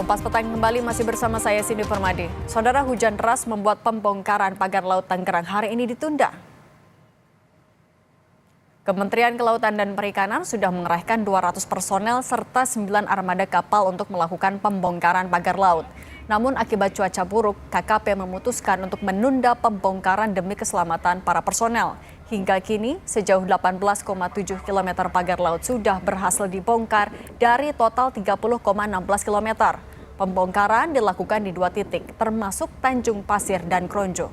Kompas Petang kembali masih bersama saya Cindy Permadi. Saudara, hujan deras membuat pembongkaran pagar laut Tangerang hari ini ditunda. Kementerian Kelautan dan Perikanan sudah mengerahkan 200 personel serta 9 armada kapal untuk melakukan pembongkaran pagar laut. Namun akibat cuaca buruk, KKP memutuskan untuk menunda pembongkaran demi keselamatan para personel. Hingga kini, sejauh 18,7 km pagar laut sudah berhasil dibongkar dari total 30,16 km. Pembongkaran dilakukan di 2 titik, termasuk Tanjung Pasir dan Kronjo.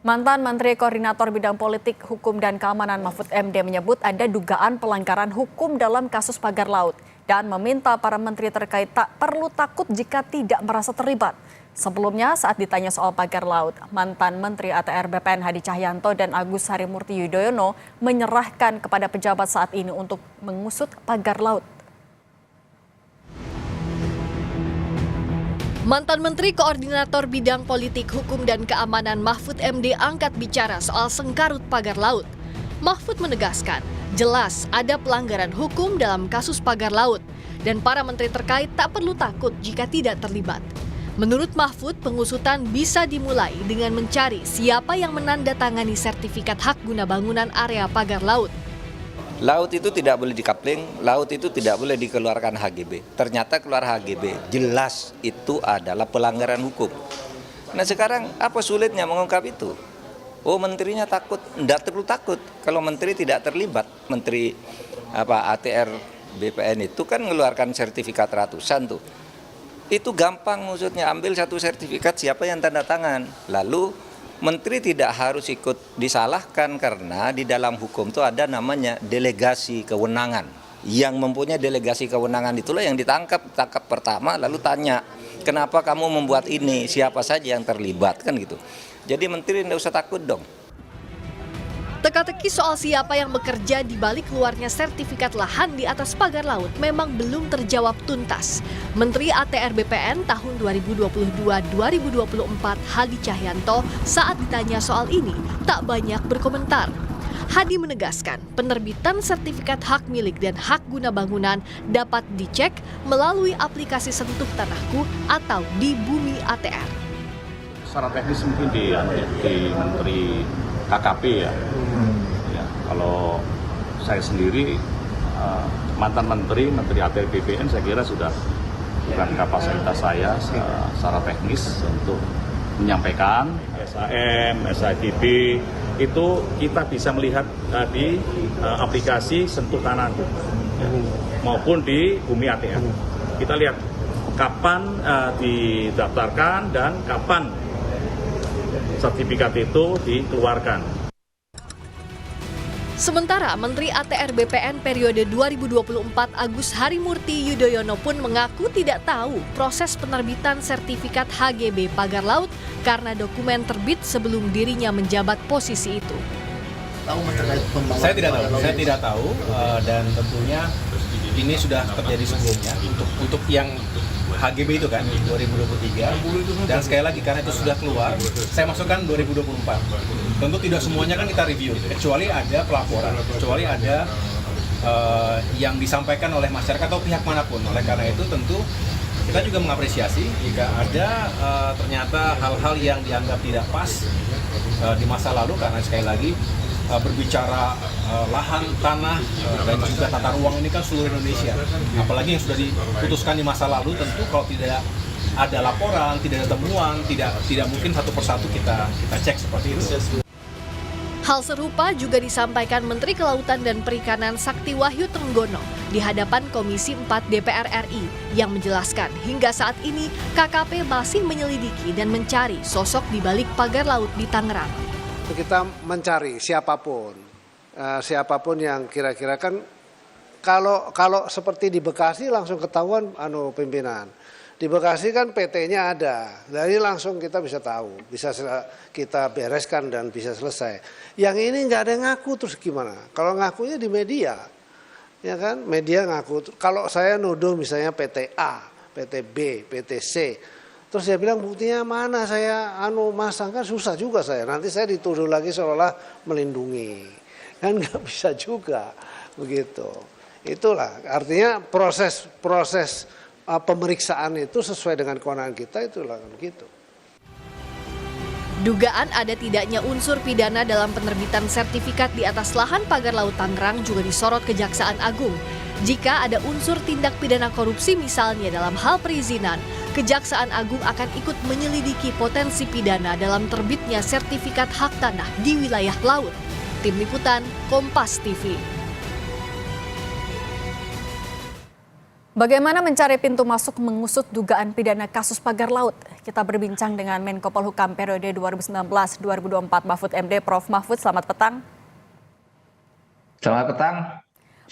Mantan Menteri Koordinator Bidang Politik, Hukum, dan Keamanan Mahfud MD menyebut ada dugaan pelanggaran hukum dalam kasus pagar laut dan meminta para menteri terkait tak perlu takut jika tidak merasa terlibat. Sebelumnya, saat ditanya soal pagar laut, mantan Menteri ATR BPN Hadi Cahyanto dan Agus Harimurti Yudhoyono menyerahkan kepada pejabat saat ini untuk mengusut pagar laut. Mantan Menteri Koordinator Bidang Politik, Hukum, dan Keamanan Mahfud MD angkat bicara soal sengkarut pagar laut. Mahfud menegaskan, jelas ada pelanggaran hukum dalam kasus pagar laut dan para menteri terkait tak perlu takut jika tidak terlibat. Menurut Mahfud, pengusutan bisa dimulai dengan mencari siapa yang menandatangani sertifikat hak guna bangunan area pagar laut. Laut itu tidak boleh dikapling, laut itu tidak boleh dikeluarkan HGB. Ternyata keluar HGB, jelas itu adalah pelanggaran hukum. Nah sekarang apa sulitnya mengungkap itu? Oh menterinya takut, tidak perlu takut. Kalau menteri tidak terlibat, menteri ATR BPN itu kan mengeluarkan sertifikat ratusan tuh. Itu gampang maksudnya, ambil satu sertifikat siapa yang tanda tangan. Lalu menteri tidak harus ikut disalahkan karena di dalam hukum itu ada namanya delegasi kewenangan. Yang mempunyai delegasi kewenangan itulah yang tangkap pertama lalu tanya, kenapa kamu membuat ini, siapa saja yang terlibat, kan gitu. Jadi menteri tidak usah takut dong. Teka-teki soal siapa yang bekerja di balik keluarnya sertifikat lahan di atas pagar laut memang belum terjawab tuntas. Menteri ATR BPN tahun 2022-2024 Hadi Cahyanto saat ditanya soal ini tak banyak berkomentar. Hadi menegaskan penerbitan sertifikat hak milik dan hak guna bangunan dapat dicek melalui aplikasi Sentuh Tanahku atau di Bumi ATR. Secara teknis mungkin di Menteri KKP ya. Kalau saya sendiri mantan menteri ATR BPN saya kira sudah bukan kapasitas saya secara teknis untuk menyampaikan SAM, SADB itu kita bisa melihat di aplikasi Sentuh Tanahku maupun di Bumi ATR. Kita lihat kapan didaftarkan dan kapan sertifikat itu dikeluarkan. Sementara Menteri ATR BPN periode 2024 Agus Harimurti Yudhoyono pun mengaku tidak tahu proses penerbitan sertifikat HGB pagar laut karena dokumen terbit sebelum dirinya menjabat posisi itu. Saya tidak tahu dan tentunya ini sudah terjadi sebelumnya untuk yang HGB itu kan 2023 dan sekali lagi karena itu sudah keluar saya masukkan 2024. Tentu tidak semuanya kan kita review kecuali ada pelaporan, kecuali ada yang disampaikan oleh masyarakat atau pihak manapun. Oleh karena itu tentu kita juga mengapresiasi jika ada ternyata hal-hal yang dianggap tidak pas di masa lalu karena sekali lagi berbicara lahan, tanah, dan juga tata ruang ini kan seluruh Indonesia. Apalagi yang sudah diputuskan di masa lalu, tentu kalau tidak ada laporan, tidak ada temuan, tidak mungkin satu persatu kita cek seperti itu. Hal serupa juga disampaikan Menteri Kelautan dan Perikanan Sakti Wahyu Trenggono di hadapan Komisi 4 DPR RI yang menjelaskan hingga saat ini KKP masih menyelidiki dan mencari sosok di balik pagar laut di Tangerang. Kita mencari siapapun yang kira-kira kan kalau seperti di Bekasi langsung ketahuan pimpinan. Di Bekasi kan PT-nya ada, dari langsung kita bisa tahu, bisa kita bereskan dan bisa selesai. Yang ini nggak ada yang ngaku terus gimana? Kalau ngakunya di media, ya kan? Media ngaku. Kalau saya nuduh misalnya PT A, PT B, PT C. Terus dia bilang buktinya mana saya masang kan susah juga saya. Nanti saya dituduh lagi seolah melindungi. kan nggak bisa juga begitu. Itulah artinya proses pemeriksaan itu sesuai dengan kewenangan kita, itulah kan gitu. Dugaan ada tidaknya unsur pidana dalam penerbitan sertifikat di atas lahan pagar laut Tangerang juga disorot Kejaksaan Agung. Jika ada unsur tindak pidana korupsi misalnya dalam hal perizinan, Kejaksaan Agung akan ikut menyelidiki potensi pidana dalam terbitnya sertifikat hak tanah di wilayah laut. Tim Liputan, Kompas TV. Bagaimana mencari pintu masuk mengusut dugaan pidana kasus pagar laut? Kita berbincang dengan Menko Polhukam periode 2019-2024 Mahfud MD, Prof. Mahfud. Selamat petang. Selamat petang.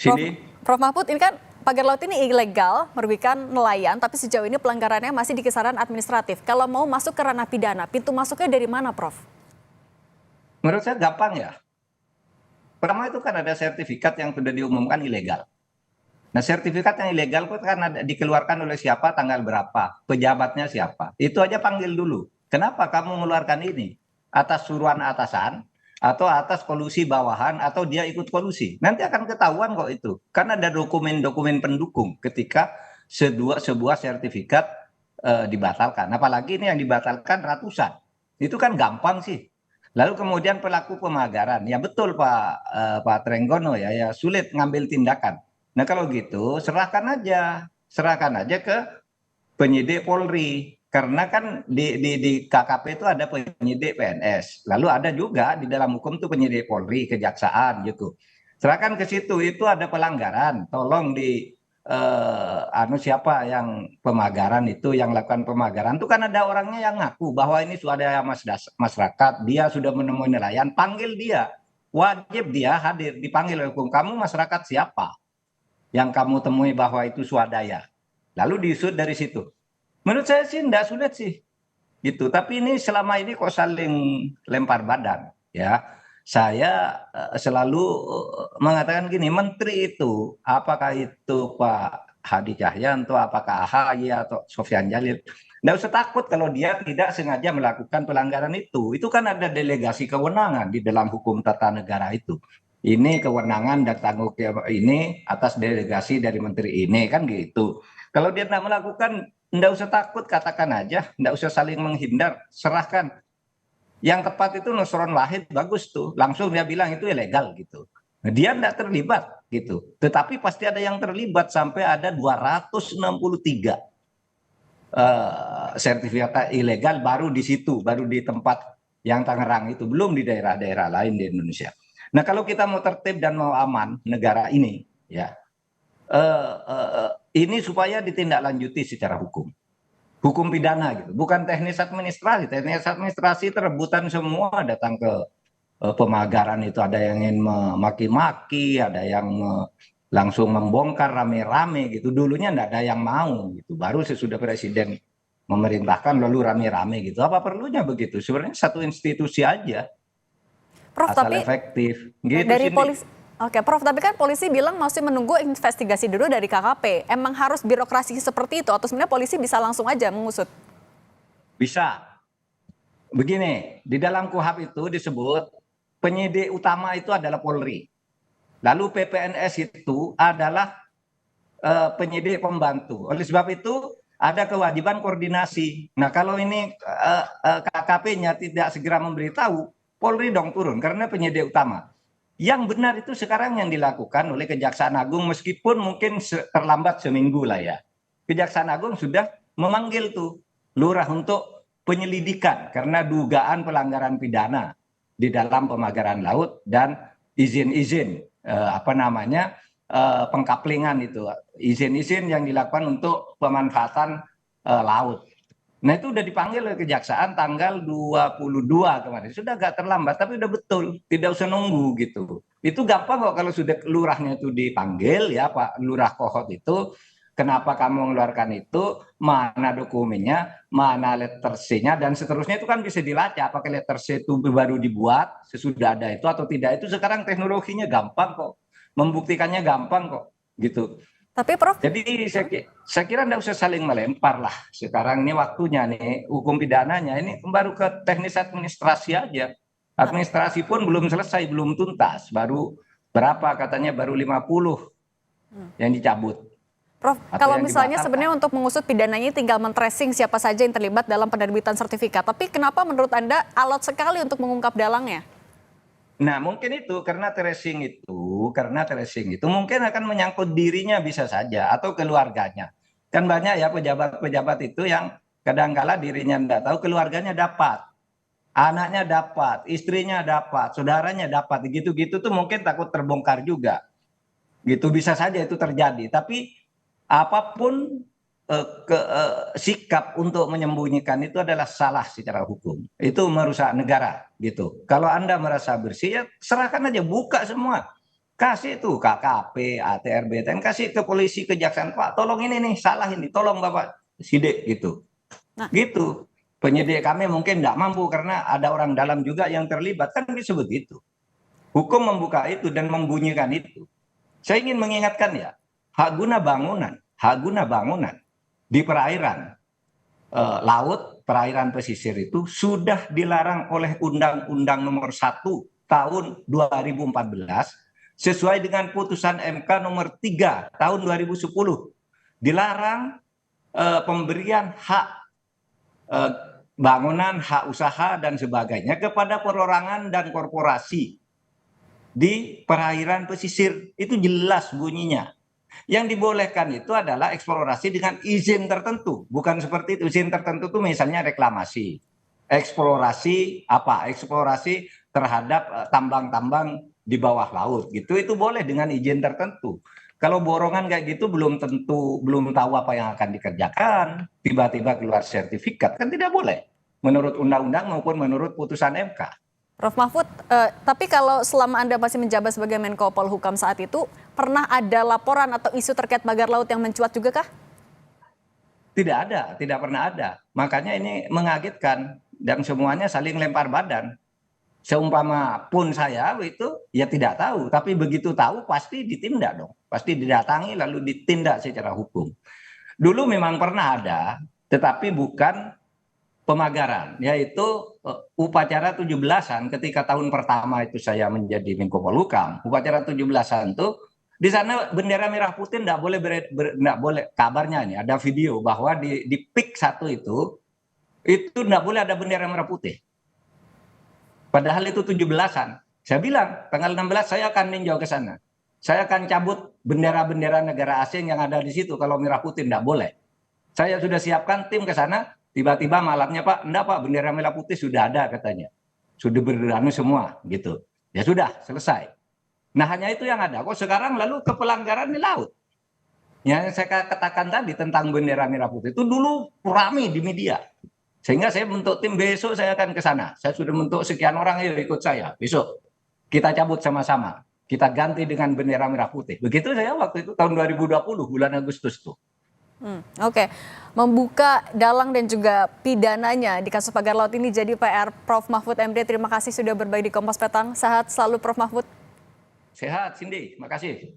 Sini. Prof. Mahfud, ini kan pagar laut ini ilegal, merugikan nelayan, tapi sejauh ini pelanggarannya masih di kisaran administratif. Kalau mau masuk ke ranah pidana, pintu masuknya dari mana, Prof? Menurut saya gampang ya. Pertama itu kan ada sertifikat yang sudah diumumkan ilegal. Nah, sertifikat yang ilegal itu kan dikeluarkan oleh siapa, tanggal berapa, pejabatnya siapa. Itu aja panggil dulu. Kenapa kamu mengeluarkan ini? Atas suruhan atasan, atau atas kolusi bawahan, atau dia ikut kolusi. Nanti akan ketahuan kok itu. Karena ada dokumen-dokumen pendukung ketika sebuah sertifikat dibatalkan. Apalagi ini yang dibatalkan ratusan. Itu kan gampang sih. Lalu kemudian pelaku pemagaran. Ya betul Pak Trenggono ya sulit ngambil tindakan. Nah kalau gitu serahkan aja ke penyidik Polri, karena kan di KKP itu ada penyidik PNS, lalu ada juga di dalam hukum itu penyidik Polri, kejaksaan gitu. Serahkan ke situ, itu ada pelanggaran, tolong siapa yang pemagaran itu, yang lakukan pemagaran itu kan ada orangnya yang ngaku bahwa ini swadaya masyarakat, dia sudah menemui nelayan, panggil dia, wajib dia hadir, dipanggil oleh hukum. Kamu masyarakat siapa yang kamu temui bahwa itu swadaya, lalu diusut dari situ. Menurut saya sih tidak sulit sih, gitu. Tapi ini selama ini kok saling lempar badan, ya. Saya selalu mengatakan gini, menteri itu, apakah itu Pak Hadi Cahyanto, apakah AHY atau Sofyan Jalil, tidak usah takut kalau dia tidak sengaja melakukan pelanggaran itu. Itu kan ada delegasi kewenangan di dalam hukum tata negara itu. Ini kewenangan dan tanggung jawab ini atas delegasi dari menteri ini, kan gitu. Kalau dia tidak melakukan, tidak usah takut, katakan aja, tidak usah saling menghindar, serahkan. Yang tepat itu Nusron Wahid, bagus tuh, langsung dia bilang itu ilegal gitu. Dia tidak terlibat gitu, tetapi pasti ada yang terlibat, sampai ada 263 sertifikat ilegal baru di situ, baru di tempat yang Tangerang itu, belum di daerah-daerah lain di Indonesia. Nah kalau kita mau tertib dan mau aman negara ini, ya ini supaya ditindaklanjuti secara hukum pidana gitu, bukan teknis administrasi. Teknis administrasi rebutan semua datang ke pemagaran itu, ada yang ingin memaki-maki, ada yang langsung membongkar rame-rame gitu. Dulunya tidak ada yang mau gitu, baru sesudah presiden memerintahkan lalu rame-rame gitu. Apa perlunya begitu? Sebenarnya satu institusi aja. Prof, asal tapi efektif gitu dari sih. polisi. Oke, Prof, tapi kan polisi bilang masih menunggu investigasi dulu dari KKP. Emang harus birokrasi seperti itu atau sebenarnya polisi bisa langsung aja mengusut? Bisa. Begini, di dalam KUHP itu disebut penyidik utama itu adalah Polri. Lalu PPNS itu adalah penyidik pembantu. Oleh sebab itu ada kewajiban koordinasi. Nah, kalau ini KKP-nya tidak segera memberitahu, Polri dong turun karena penyidik utama. Yang benar itu sekarang yang dilakukan oleh Kejaksaan Agung, meskipun mungkin terlambat seminggu lah ya. Kejaksaan Agung sudah memanggil tuh lurah untuk penyelidikan karena dugaan pelanggaran pidana di dalam pemagaran laut dan izin-izin pengkaplingan itu, izin-izin yang dilakukan untuk pemanfaatan laut. Nah itu udah dipanggil oleh Kejaksaan tanggal 22 kemarin. Sudah agak terlambat, tapi udah betul. Tidak usah nunggu gitu. Itu gampang kok kalau sudah lurahnya itu dipanggil ya Pak Lurah Kohot itu. Kenapa kamu mengeluarkan itu, mana dokumennya, mana letter C-nya, dan seterusnya itu kan bisa dilacak. Apakah letter C itu baru dibuat, sesudah ada itu atau tidak. Itu sekarang teknologinya gampang kok. Membuktikannya gampang kok gitu. Tapi Prof, jadi saya kira tidak usah saling melempar lah. Sekarang ini waktunya nih hukum pidananya ini baru ke teknis administrasi aja. Administrasi pun belum selesai, belum tuntas. Baru berapa katanya, baru 50 yang dicabut. Prof, Atau kalau yang misalnya dibatalkan. sebenarnya untuk mengusut pidananya tinggal men-tracing siapa saja yang terlibat dalam penerbitan sertifikat. Tapi kenapa menurut Anda alot sekali untuk mengungkap dalangnya? Nah, mungkin itu karena tracing itu mungkin akan menyangkut dirinya bisa saja atau keluarganya. Kan banyak ya pejabat-pejabat itu yang kadangkala dirinya tidak tahu, keluarganya dapat, anaknya dapat, istrinya dapat, saudaranya dapat, gitu-gitu tuh mungkin takut terbongkar juga. Gitu bisa saja itu terjadi. Tapi apapun sikap untuk menyembunyikan itu adalah salah secara hukum. Itu merusak negara gitu. Kalau Anda merasa bersih, ya serahkan aja, buka semua. Kasih tuh KKP, ATR, BTN, kasih ke polisi, kejaksaan, Pak, tolong ini nih, salah ini, tolong Bapak sidik gitu. Nah. Gitu. Penyidik kami mungkin tidak mampu karena ada orang dalam juga yang terlibat, kan disebut itu. Hukum membuka itu dan membunyikan itu. Saya ingin mengingatkan ya, hak guna bangunan di perairan laut, perairan pesisir itu sudah dilarang oleh Undang-Undang Nomor 1 Tahun 2014 sesuai dengan putusan MK Nomor 3 Tahun 2010. Dilarang pemberian hak bangunan, hak usaha dan sebagainya kepada perorangan dan korporasi di perairan pesisir. Itu jelas bunyinya. Yang dibolehkan itu adalah eksplorasi dengan izin tertentu. Bukan seperti itu. Izin tertentu itu misalnya reklamasi. Eksplorasi apa? Eksplorasi terhadap tambang-tambang di bawah laut gitu. Itu boleh dengan izin tertentu. Kalau borongan kayak gitu belum tentu, belum tahu apa yang akan dikerjakan. Tiba-tiba keluar sertifikat, kan tidak boleh. Menurut undang-undang maupun menurut putusan MK. Prof Mahfud, tapi kalau selama Anda masih menjabat sebagai Menko Polhukam saat itu, pernah ada laporan atau isu terkait pagar laut yang mencuat juga kah? Tidak ada, tidak pernah ada. Makanya ini mengagetkan dan semuanya saling lempar badan. Seumpama pun saya itu ya tidak tahu, tapi begitu tahu pasti ditindak dong. Pasti didatangi lalu ditindak secara hukum. Dulu memang pernah ada, tetapi bukan pemagaran, yaitu upacara 17-an ketika tahun pertama itu saya menjadi Menko Polhukam. Upacara 17-an tuh di sana bendera merah putih enggak boleh, kabarnya nih ada video bahwa di PIK 1 itu enggak boleh ada bendera merah putih. Padahal itu 17-an. Saya bilang tanggal 16 saya akan ninjau ke sana. Saya akan cabut bendera-bendera negara asing yang ada di situ kalau merah putih enggak boleh. Saya sudah siapkan tim ke sana. Tiba-tiba malamnya, Pak, enggak Pak, bendera merah putih sudah ada katanya. Sudah beranu semua gitu. Ya sudah, selesai. Nah hanya itu yang ada. Kok sekarang lalu ke pelanggaran di laut. Yang saya katakan tadi tentang bendera merah putih itu dulu ramai di media. Sehingga saya bentuk tim, besok saya akan ke sana. Saya sudah bentuk sekian orang, ayo ikut saya. Besok kita cabut sama-sama. Kita ganti dengan bendera merah putih. Begitu saya waktu itu tahun 2020 bulan Agustus tuh. Oke, membuka dalang dan juga pidananya di kasus pagar laut ini jadi PR Prof Mahfud MD. Terima kasih sudah berbagi di Kompas Petang. Sehat selalu Prof Mahfud. Sehat, Cindy. Makasih.